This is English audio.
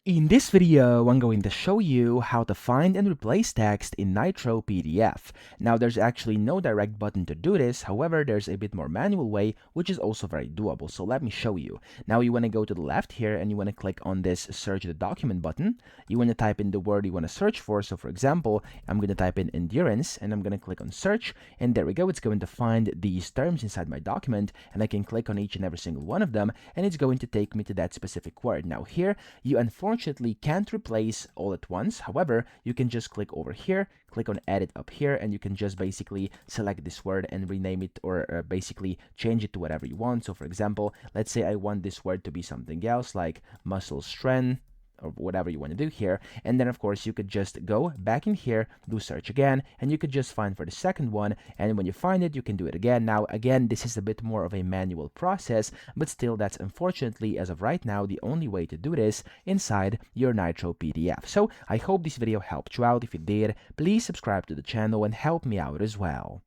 In this video, I'm going to show you how to find and replace text in Nitro PDF. Now, there's actually no direct button to do this. However, there's a bit more manual way, which is also very doable. So let me show you. Now, you want to go to the left here and you want to click on this search the document button. You want to type in the word you want to search for. So for example, I'm going to type in endurance and I'm going to click on search. And there we go. It's going to find these terms inside my document and I can click on each and every single one of them and it's going to take me to that specific word. Now here, you unfortunately can't replace all at once. However, you can just click over here, click on edit up here, and you can just basically select this word and rename it or basically change it to whatever you want. So for example, let's say I want this word to be something else like muscle strength, or whatever you want to do here. And then of course you could just go back in here, do search again, and you could just find for the second one, and when you find it you can do it again. Now again, this is a bit more of a manual process, but still that's unfortunately as of right now the only way to do this inside your Nitro PDF. So I hope this video helped you out. If it did, please subscribe to the channel and help me out as well.